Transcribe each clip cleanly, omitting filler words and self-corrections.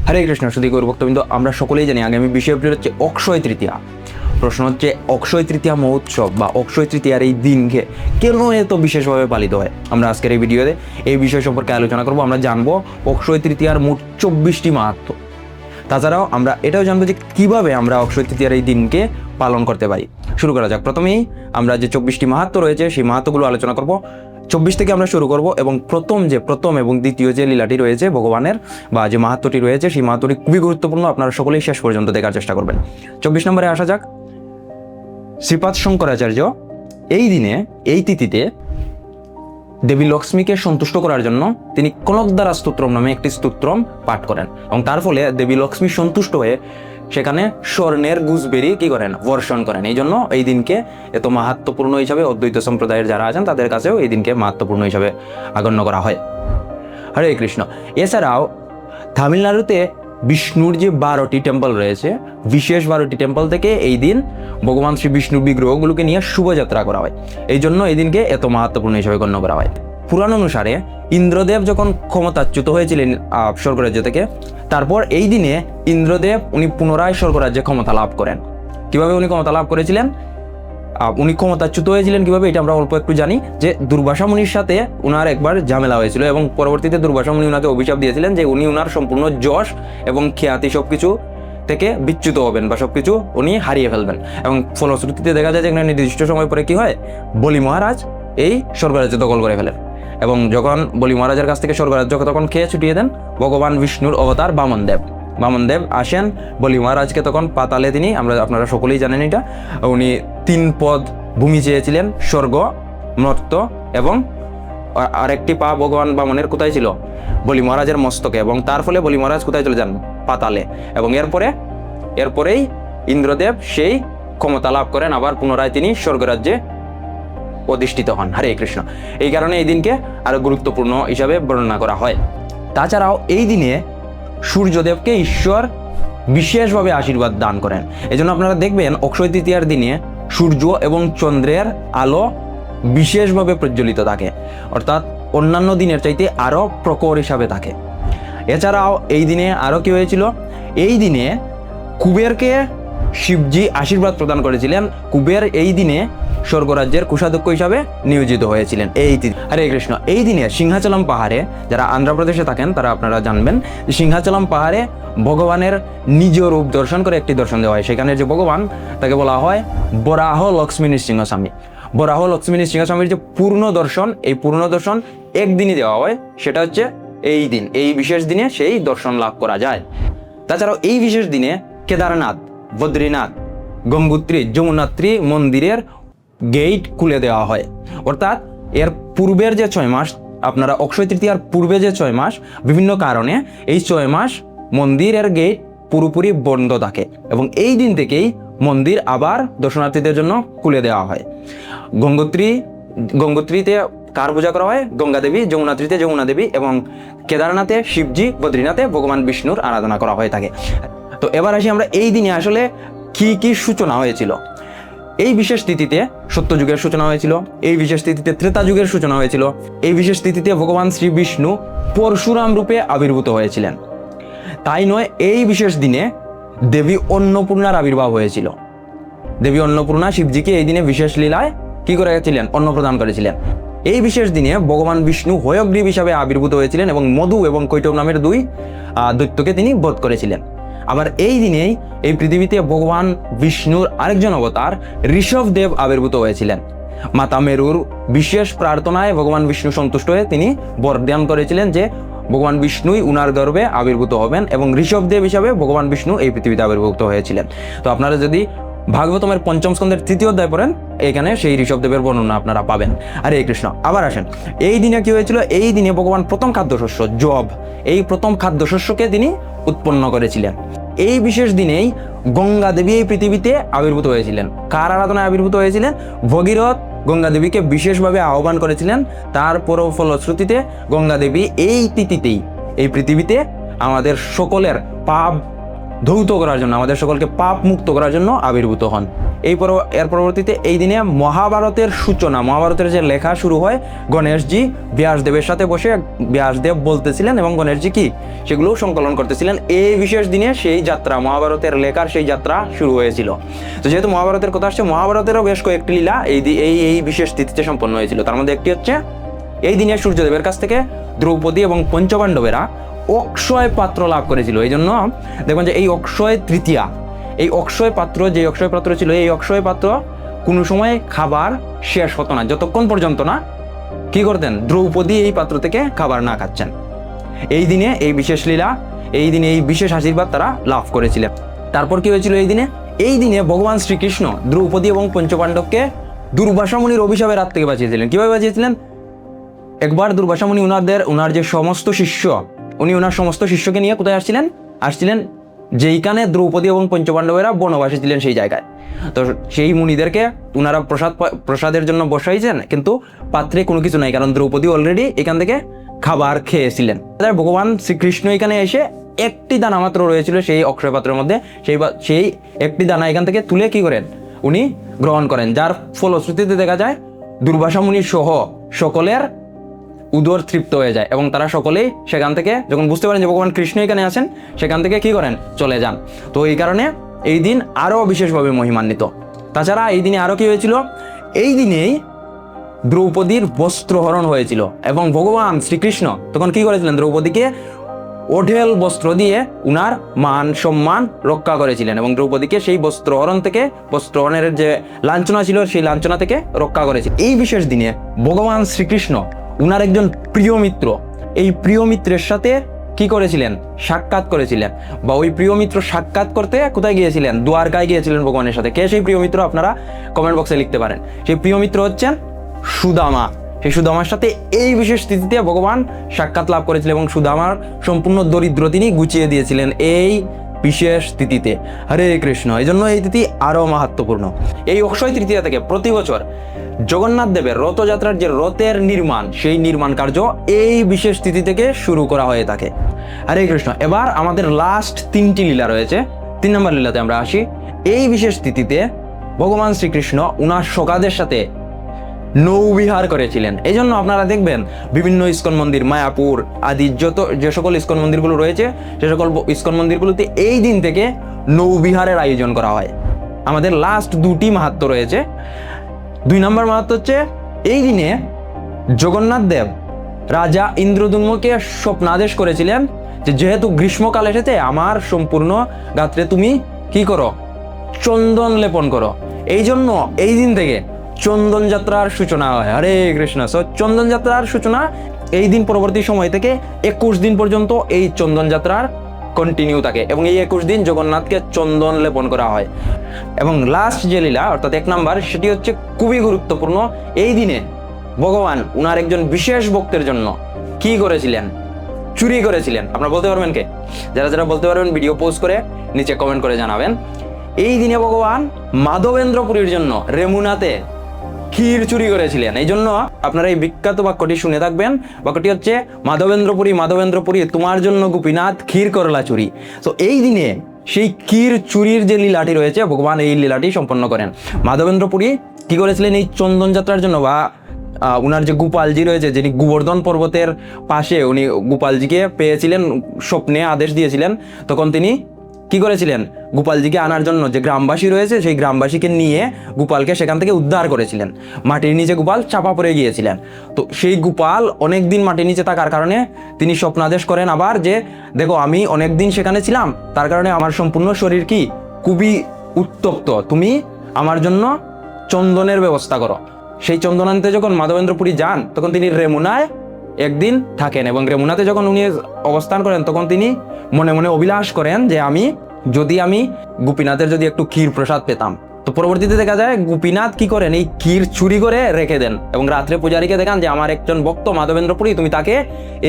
হরে কৃষ্ণ সুধী গৌর ভক্তবৃন্দ, আমরা সকলেই জানি আগামী 20 এপ্রিল হচ্ছে অক্ষয় তৃতীয়া। প্রশ্ন হচ্ছে অক্ষয় তৃতীয়া মহোৎসব বা অক্ষয় তৃতীয়ার এই দিনকে কেন এত বিশেষভাবে পালিত হয়। আমরা আজকের এই ভিডিওতে এই বিষয় সম্পর্কে আলোচনা করব। আমরা জানবো অক্ষয় তৃতীয়ার মোট 24টি মাহাত্ম্য। তাছাড়াও আমরা এটাও জানবো যে কিভাবে আমরা অক্ষয় তৃতীয়ার এই দিনকে পালন করতে পারি। শুরু করা যাক। প্রথমেই আমরা যে 24টি মাহাত্ম্য রয়েছে সেই মাহাত্ম্যগুলো আলোচনা করব। 24 থেকে আমরা শুরু করব এবং প্রথম এবং দ্বিতীয় যে লীলাটি রয়েছে ভগবানের বা যে মাহাত্ম্যটি রয়েছে সেই মাহাত্ম্যটি খুবই গুরুত্বপূর্ণ। আপনারা সকলেই শেষ পর্যন্ত দেখার চেষ্টা করবেন। 24 নম্বরে আসা যাক। শ্রীপাদ শঙ্করাচার্য এই দিনে এই তিথিতে দেবী লক্ষ্মীকে সন্তুষ্ট করার জন্য তিনি কনকদারা স্তোত্রম নামে একটি স্তোত্রম পাঠ করেন এবং তার ফলে দেবী লক্ষ্মী সন্তুষ্ট হয়ে সেখানে স্বর্ণের গুজবেরি কি করেন, বর্ষণ করেন। এই জন্য এই দিনকে এত মাহাত্ম্যপূর্ণ হিসাবে অদ্বৈত সম্প্রদায়ের যারা আছেন তাদের কাছেও এই দিনকে মাহাত্ম্যপূর্ণ হিসাবে গণ্য করা হয়। হরে কৃষ্ণ। এছাড়াও তামিলনাড়ুতে বিষ্ণুর যে 12টি টেম্পল রয়েছে, বিশেষ 12টি টেম্পল থেকে এই দিন ভগবান শ্রী বিষ্ণুর বিগ্রহগুলোকে নিয়ে শুভযাত্রা করা হয়। এই জন্য এই দিনকে এত মাহাত্ম্যপূর্ণ হিসাবে গণ্য করা হয়। পুরাণ অনুসারে ইন্দ্রদেব যখন ক্ষমতাচ্যুত হয়েছিলেন স্বর্গরাজ্য থেকে, তারপর এই দিনে ইন্দ্রদেব উনি পুনরায় স্বর্গরাজ্যে ক্ষমতা লাভ করেন। কিভাবে উনি ক্ষমতা লাভ করেছিলেন, উনি ক্ষমতাচ্যুত হয়েছিলেন কিভাবে, এটা আমরা অল্প একটু জানি। যে দুর্বাসা মুনির সাথে উনার একবার ঝামেলা হয়েছিল এবং পরবর্তীতে দুর্বাসা মুনি উনাকে অভিশাপ দিয়েছিলেন যে উনি উনার সম্পূর্ণ যশ এবং খ্যাতি সবকিছু থেকে বিচ্যুত হবেন বা সবকিছু উনি হারিয়ে ফেলবেন। এবং ফলশ্রুতিতে দেখা যায় যে এখানে নির্দিষ্ট সময় পরে কি হয়, বলি মহারাজ এই স্বর্গরাজ্য দখল করে ফেলেন। এবং যখন বলি মহারাজের কাছ থেকে স্বর্গরাজ্য তখন খেয়ে ছুটিয়ে দেন ভগবান বিষ্ণুর অবতার বামনদেব আসেন বলি মহারাজকে তখন পাতালে তিনি, আপনারা সকলেই জানেন এটা, উনি 3 পদ ভূমি চেয়েছিলেন, স্বর্গ, মর্ত্য এবং আরেকটি পা ভগবান বামনের কোথায় ছিল, বলি মহারাজের মস্তকে। এবং তার ফলে বলি মহারাজ কোথায় চলে যান, পাতালে। এবং এরপরেই ইন্দ্রদেব সেই ক্ষমতা লাভ করেন, আবার পুনরায় তিনি স্বর্গরাজ্যে অধিষ্ঠিত হন। হরে কৃষ্ণ। এই কারণে এই দিনকে আরো গুরুত্বপূর্ণ হিসাবে বর্ণনা করা হয়। তাছাড়াও এই দিনে সূর্যদেবকে ঈশ্বর বিশেষভাবে আশীর্বাদ দান করেন। এই জন্য আপনারা দেখবেন অক্ষয় তৃতীয়ার দিনে সূর্য এবং চন্দ্রের আলো বিশেষভাবে প্রজ্বলিত থাকে, অর্থাৎ অন্যান্য দিনের চাইতে আরো প্রখর হিসাবে থাকে। এছাড়াও এই দিনে আরো কি হয়েছিল, এই দিনে কুবেরকে শিবজি আশীর্বাদ প্রদান করেছিলেন। কুবের এই দিনে স্বর্গরাজ্যের কোষাধ্যক্ষ হিসাবে নিয়োজিত হয়েছিলেন। হরে কৃষ্ণ। এই দিনে সিংহাচলম পাহাড়ে, যারা অন্ধ্রপ্রদেশে থাকেন তারা আপনারা জানবেন, সিংহাচলম পাহাড়ে ভগবানের নিজ রূপ দর্শন করে একটি দর্শন দেওয়া হয়। সেখানে যে ভগবান তাকে বলা হয় বরাহ লক্ষ্মী নৃসিংহস্বামী। বরাহ লক্ষ্মী নৃসিংহস্বামীর যে পূর্ণ দর্শন, এই পূর্ণ দর্শন একদিনই দেওয়া হয়, সেটা হচ্ছে এই দিন। এই বিশেষ দিনে সেই দর্শন লাভ করা যায়। তাছাড়াও এই বিশেষ দিনে কেদারনাথ, বদ্রীনাথ, গঙ্গোত্রী, যমুনাত্রী মন্দিরের গেট খুলে দেওয়া হয়। অর্থাৎ এর পূর্বের যে 6 মাস, আপনারা অক্ষয় তৃতীয়ার পূর্বে যে 6 মাস বিভিন্ন কারণে এই 6 মাস মন্দিরের গেট পুরোপুরি বন্ধ থাকে এবং এই দিন থেকেই মন্দির আবার দর্শনার্থীদের জন্য খুলে দেওয়া হয়। গঙ্গোত্রীতে কার পূজা করা হয়, গঙ্গা দেবী, যমুনাত্রীতে যমুনা দেবী এবং কেদারনাথে শিবজি, বদ্রীনাথে ভগবান বিষ্ণুর আরাধনা করা হয়ে থাকে। তো এবার আসি আমরা এই দিনে আসলে কি সূচনা হয়েছিল। এই বিশেষ তিথিতে সত্যযুগের সূচনা হয়েছিল, এই বিশেষ তিথিতে ত্রেতা যুগের সূচনা হয়েছিল, এই বিশেষ তিথিতে ভগবান শ্রী বিষ্ণু পরশুরাম রূপে আবির্ভূত হয়েছিলেন। তাই নয়, এই বিশেষ দিনে দেবী অন্নপূর্ণার আবির্ভাব হয়েছিল। দেবী অন্নপূর্ণা শিবজিকে এই দিনে বিশেষ লীলায় কি করেছিলেন, অন্ন প্রদান করেছিলেন। এই বিশেষ দিনে ভগবান বিষ্ণু হয়গ্রীব হিসাবে আবির্ভূত হয়েছিলেন এবং মধু এবং কৈটব নামের 2 দৈত্যকে তিনি বধ করেছিলেন। আবার এই দিনেই এই পৃথিবীতে ভগবান বিষ্ণুর আরেকজন অবতার ঋষভদেব আবির্ভূত হয়েছিলেন। মাতা মেরুর বিশেষ প্রার্থনায় ভগবান বিষ্ণু সন্তুষ্ট হয়ে তিনি বরদান করেছিলেন যে ভগবান বিষ্ণুই উনার গর্ভে আবির্ভূত হবেন এবং ঋষভদেব হিসাবে ভগবান বিষ্ণু এই পৃথিবীতে আবির্ভূত হয়েছিলেন। তো আপনারা যদি ভাগবতমের 5ম স্কন্ধের 3য় অধ্যায় পড়েন, এখানে সেই ঋষভদেবের বর্ণনা আপনারা পাবেন। হরে কৃষ্ণ। আবার আসেন, এই দিনে কি হয়েছিল, এই দিনে ভগবান প্রথম খাদ্যশস্য জব, এই প্রথম খাদ্যশস্যকে তিনি উৎপন্ন করেছিলেন। এই বিশেষ দিনেই গঙ্গা দেবী এই পৃথিবীতে আবির্ভূত হয়েছিলেন। কার আরাধনায় আবির্ভূত হয়েছিলেন, ভগীরথ গঙ্গা দেবীকে বিশেষভাবে আহ্বান করেছিলেন। তারপর ফলশ্রুতিতে গঙ্গা দেবী এই তিথিতেই এই পৃথিবীতে আমাদের সকলের পাপ ধৌত করার জন্য, আমাদের সকলকে পাপ মুক্ত করার জন্য আবির্ভূত হন। এর পরবর্তীতে এই দিনে মহাভারতের সূচনা, মহাভারতের যে লেখা শুরু হয়, গণেশজি ব্যাসদেবের সাথে বসে ব্যাসদেব বলতেছিলেন এবং গণেশজি কি সেগুলো সংকলন করতেছিলেন। এই বিশেষ দিনে সেই যাত্রা, মহাভারতের লেখার সেই যাত্রা শুরু হয়েছিল। তো যেহেতু মহাভারতের কথা আসছে, মহাভারতেরও বেশ কয়েকটি লীলা এই বিশেষ তিথিতে সম্পন্ন হয়েছিল। তার মধ্যে একটি হচ্ছে এই দিনে সূর্যদেবের কাছ থেকে দ্রৌপদী এবং পঞ্চপাণ্ডবেরা অক্ষয় পাত্র লাভ করেছিল। এই জন্য দেখবেন যে এই অক্ষয় তৃতীয়া, এই অক্ষয় পাত্র, যে অক্ষয় পাত্র ছিল, এই অক্ষয় পাত্র কোনো সময় খাবার শেষ হতো না যতক্ষণ পর্যন্ত না কি করতেন, দ্রৌপদী এই পাত্র থেকে খাবার না খাচ্ছেন। এই দিনে এই বিশেষ লীলা, এই দিনে এই বিশেষ আশীর্বাদ তারা লাভ করেছিলেন। তারপর কি হয়েছিল এই দিনে ভগবান শ্রীকৃষ্ণ দ্রৌপদী এবং পঞ্চপাণ্ডবকে দুর্বাসা মুনির অভিশাপের হাত থেকে বাঁচিয়েছিলেন। কিভাবে বাঁচিয়েছিলেন? একবার দুর্বাসা মুনি ওনার যে সমস্ত শিষ্য, উনি ওনার সমস্ত শিষ্যকে নিয়ে কোথায় আসছিলেন যেইখানে দ্রৌপদী এবং পঞ্চপাণ্ডবেরা বনবাসী ছিলেন সেই জায়গায়। তো সেই মুনিদেরকে ওনারা প্রসাদের জন্য বসাইছেন, কিন্তু পাত্রে কোনো কিছু নাই, কারণ দ্রৌপদী অলরেডি এখান থেকে খাবার খেয়েছিলেন। ভগবান শ্রীকৃষ্ণ এখানে এসে একটি দানা মাত্র রয়েছিল সেই অক্ষয় পাত্রের মধ্যে, সেই একটি দানা এখান থেকে তুলে কি করেন, উনি গ্রহণ করেন, যার ফলশ্রুতিতে দেখা যায় দুর্বাসা মুনি সহ সকলের উদর তৃপ্ত হয়ে যায় এবং তারা সকলেই সেখান থেকে যখন বুঝতে পারেন যে ভগবান কৃষ্ণ এখানে আছেন, সেখান থেকে কি করেন, চলে যান। তো এই কারণে এই দিন আরও বিশেষভাবে মহিমান্বিত। তাছাড়া এই দিনে আরও কি হয়েছিল, এই দিনেই দ্রৌপদীর বস্ত্রহরণ হয়েছিল এবং ভগবান শ্রীকৃষ্ণ তখন কি করেছিলেন, দ্রৌপদীকে ওঢেল বস্ত্র দিয়ে উনার মান সম্মান রক্ষা করেছিলেন এবং দ্রৌপদীকে সেই বস্ত্রহরণের যে লাঞ্ছনা ছিল সেই লাঞ্ছনা থেকে রক্ষা করেছিলেন। এই বিশেষ দিনে ভগবান শ্রীকৃষ্ণ উনার একজন প্রিয় মিত্র, এই প্রিয় মিত্রের সাথে কি করেছিলেন, সাক্ষাৎ করেছিলেন, বা ওই প্রিয় মিত্র সাক্ষাৎ করতে কোথায় গিয়েছিলেন, দ্বারকায় গিয়েছিলেন ভগবানের সাথে। কে সেই প্রিয় মিত্র, আপনারা কমেন্ট বক্সে লিখতে পারেন। সেই প্রিয় মিত্র হচ্ছেন সুদামা। সেই সুদামার সাথে এই বিশেষ তিথিতে ভগবান সাক্ষাৎ লাভ করেছিলেন এবং সুদামার সম্পূর্ণ দরিদ্র তিনি গুছিয়ে দিয়েছিলেন এই বিশেষ তিথিতে। হরে কৃষ্ণ। এই জন্য এই তিথি আরও মাহাত্ম্যপূর্ণ। এই অক্ষয় তৃতীয়া থেকে প্রতি বছর জগন্নাথ দেবের রথযাত্রার যে রথের নির্মাণ, সেই নির্মাণ কার্য এই বিশেষ তিথি থেকে শুরু করা হয়ে থাকে। হরে কৃষ্ণ। এবার আমাদের লাস্ট 3টি লীলা রয়েছে। 3 নম্বর লীলাতে আমরা আসি। এই বিশেষ তিথিতে ভগবান শ্রীকৃষ্ণ উনার সখাদের সাথে নৌবিহার করেছিলেন। এই জন্য আপনারা দেখবেন বিভিন্ন ইস্কন মন্দির, মায়াপুর আদি যে সকল ইস্কন মন্দিরগুলো রয়েছে, সে সকল ইস্কন মন্দিরগুলোতে এই দিন থেকে নৌবিহারের আয়োজন করা হয়। আমাদের লাস্ট 2টি মাহাত্ম্য রয়েছে। 2 নম্বর মাহাত্ম্য হচ্ছে এই দিনে জগন্নাথ দেব রাজা ইন্দ্রদ্যুম্নকে স্বপ্নাদেশ করেছিলেন যে যেহেতু গ্রীষ্মকাল এসেছে, আমার সম্পূর্ণ গাত্রে তুমি কি করো, চন্দন লেপন করো। এই জন্য এই দিন থেকে চন্দন যাত্রার সূচনা হয়। হরে কৃষ্ণ। চন্দন যাত্রার সূচনা এই দিন, পরবর্তী সময় থেকে 21 দিন পর্যন্ত এই চন্দন যাত্রার কন্টিনিউ থাকে এবং এই 21 দিন জগন্নাথকে চন্দন লেপন করা হয়। এবং লাস্ট যে লীলা অর্থাৎ 1 নম্বর, সেটি হচ্ছে খুবই গুরুত্বপূর্ণ। এই দিনে ভগবান উনার একজন বিশেষ ভক্তের জন্য কি করেছিলেন, চুরি করেছিলেন। আপনারা বলতে পারবেন কে? যারা বলতে পারবেন ভিডিও পোস্ট করে নিচে কমেন্ট করে জানাবেন। এই দিনে ভগবান মাধবেন্দ্রপুরীর জন্য রেমুনাতে ক্ষীর চুরি করেছিলেন। এই জন্য আপনারা এই বিখ্যাত বাক্যটি শুনে থাকবেন। বাক্যটি হচ্ছে মাধবেন্দ্রপুরী মাধবেন্দ্রপুরী, তোমার জন্য গোপীনাথ ক্ষীর করলা চুরি। তো এই দিনে সেই ক্ষীর চুরির যে লীলাটি রয়েছে, ভগবান এই লীলাটি সম্পন্ন করেন। মাধবেন্দ্রপুরী কি করেছিলেন, এই চন্দন যাত্রার জন্য বা উনার যে গোপালজি রয়েছে, যিনি গোবর্ধন পর্বতের পাশে, উনি গোপালজিকে পেয়েছিলেন, স্বপ্নে আদেশ দিয়েছিলেন। তখন তিনি কি করেছিলেন, গোপালজিকে আনার জন্য যে গ্রামবাসী রয়েছে, সেই গ্রামবাসীকে নিয়ে গোপালকে সেখান থেকে উদ্ধার করেছিলেন। মাটির নিচে গোপাল চাপা পড়ে গিয়েছিলেন। তো সেই গোপাল অনেকদিন মাটির নিচে থাকার কারণে তিনি স্বপ্নাদেশ করেন আবার যে দেখো, আমি অনেকদিন সেখানে ছিলাম, তার কারণে আমার সম্পূর্ণ শরীর কি খুবই উত্তপ্ত, তুমি আমার জন্য চন্দনের ব্যবস্থা করো। সেই চন্দন আনতে যখন মাধবেন্দ্রপুরী যান, তখন তিনি রেমুনায় একদিন থাকেন এবং রেমুনাতে যখন উনি অবস্থান করেন, তখন তিনি মনে মনে অভিলাষ করেন যে আমি গোপীনাথের যদি একটু ক্ষীর প্রসাদ পেতাম। তো পরবর্তীতে দেখা যায় গোপীনাথ কি করেন, এই ক্ষীর চুরি করে রেখে দেন এবং রাত্রে পূজারীকে দেখান যে আমার একজন ভক্ত মাধবেন্দ্রপুরী, তুমি তাকে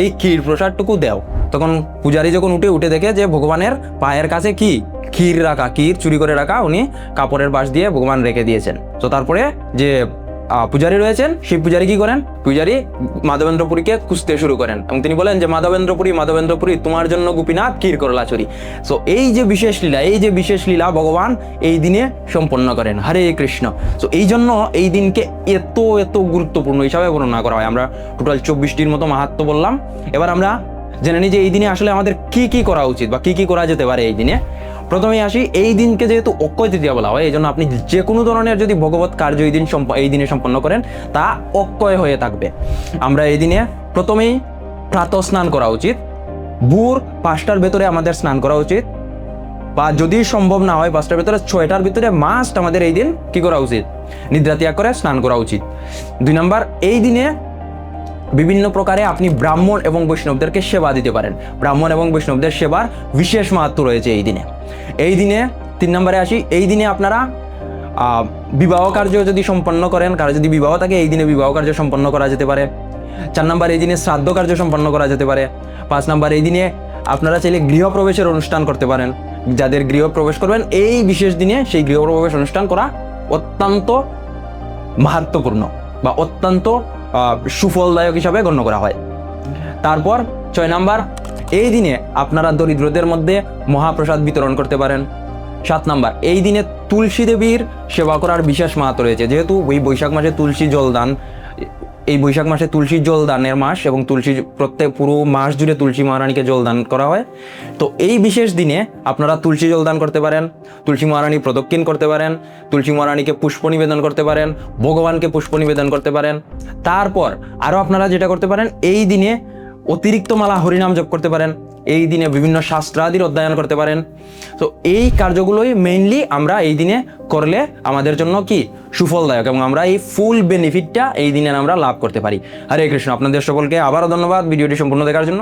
এই ক্ষীর প্রসাদটুকু দাও। তখন পূজারী যখন উঠে দেখে যে ভগবানের পায়ের কাছে কি ক্ষীর চুরি করে রাখা উনি কাপড়ের বাঁশ দিয়ে ভগবান রেখে দিয়েছেন। তো তারপরে যে পূজারী রয়েছেন, সেই পূজারী কি করেন? পূজারী মাধবেন্দ্রপুরীকে খুঁজতে শুরু করেন এবং তিনি বলেন যে মাধবেন্দ্রপুরী তোমার জন্য গোপীনাথ ক্ষীর করলা চুরি। সো এই যে বিশেষ লীলা ভগবান এই দিনে সম্পন্ন করেন। হরে কৃষ্ণ। সো এই জন্য এই দিনকে এত গুরুত্বপূর্ণ হিসাবে বর্ণনা করা হয়। আমরা টোটাল 24টির মতো মাহাত্ম্য বললাম। এবার আমরা জেনে নিই যে এই দিনে আসলে আমাদের কি করা উচিত বা কি করা যেতে পারে এই দিনে। প্রথমেই আসি, এই দিনকে যেহেতু অক্ষয় তৃতীয়া বলা হয়, এই জন্য আপনি যে কোনো ধরনের যদি ভগবত কার্য এই দিনে সম্পন্ন করেন তা অক্ষয় হয়ে থাকবে। আমরা এই দিনে প্রথমেই প্রাতঃ স্নান করা উচিত। ভোর 5টার ভেতরে আমাদের স্নান করা উচিত, বা যদি সম্ভব না হয় 5টার ভেতরে 6টার ভিতরে মাস্ট আমাদের এই দিন কি করা উচিত? নিদ্রা ত্যাগ করে স্নান করা উচিত। 2 নাম্বার, এই দিনে বিভিন্ন প্রকারে আপনি ব্রাহ্মণ এবং বৈষ্ণবদেরকে সেবা দিতে পারেন। ব্রাহ্মণ এবং বৈষ্ণবদের সেবার বিশেষ মাহাত্ম্য রয়েছে এই দিনে। 3 নম্বরে আসি, এই দিনে আপনারা বিবাহ কার্য যদি সম্পন্ন করেন, কারো যদি বিবাহ থাকে এই দিনে বিবাহ কার্য সম্পন্ন করা যেতে পারে। 4 নম্বর, এই দিনে শ্রাদ্ধ কার্য সম্পন্ন করা যেতে পারে। 5 নম্বর, এই দিনে আপনারা চাইলে গৃহপ্রবেশের অনুষ্ঠান করতে পারেন। যাদের গৃহপ্রবেশ করবেন এই বিশেষ দিনে সেই গৃহপ্রবেশ অনুষ্ঠান করা অত্যন্ত মাহাত্ম্যপূর্ণ বা অত্যন্ত সুফলদায়ক হিসাবে গণ্য করা হয়। তারপর 6 নাম্বার, এই দিনে আপনারা দরিদ্রদের মধ্যে মহাপ্রসাদ বিতরণ করতে পারেন। 7 নাম্বার, এই দিনে তুলসী দেবীর সেবা করার বিশেষ মাহাত্ম্য রয়েছে। যেহেতু এই বৈশাখ মাসে তুলসী জলদানের মাস এবং পুরো মাস জুড়ে তুলসী মহারানীকে জলদান করা হয়। তো এই বিশেষ দিনে আপনারা তুলসী জলদান করতে পারেন, তুলসী মহারানী প্রদক্ষিণ করতে পারেন, তুলসী মহারানীকে পুষ্প নিবেদন করতে পারেন, ভগবানকে পুষ্প নিবেদন করতে পারেন। তারপর আরও আপনারা যেটা করতে পারেন, এই দিনে অতিরিক্ত মালা হরিনাম জপ করতে পারেন। এই দিনে বিভিন্ন শাস্ত্রাদির অধ্যয়ন করতে পারেন। তো এই কার্যগুলোই মেইনলি আমরা এই দিনে করলে আমাদের জন্য কি সুফলদায়ক এবং আমরা এই ফুল বেনিফিটটা এই দিনে আমরা লাভ করতে পারি। হরে কৃষ্ণ। আপনাদের সকলকে আবারও ধন্যবাদ ভিডিওটি সম্পূর্ণ দেখার জন্য।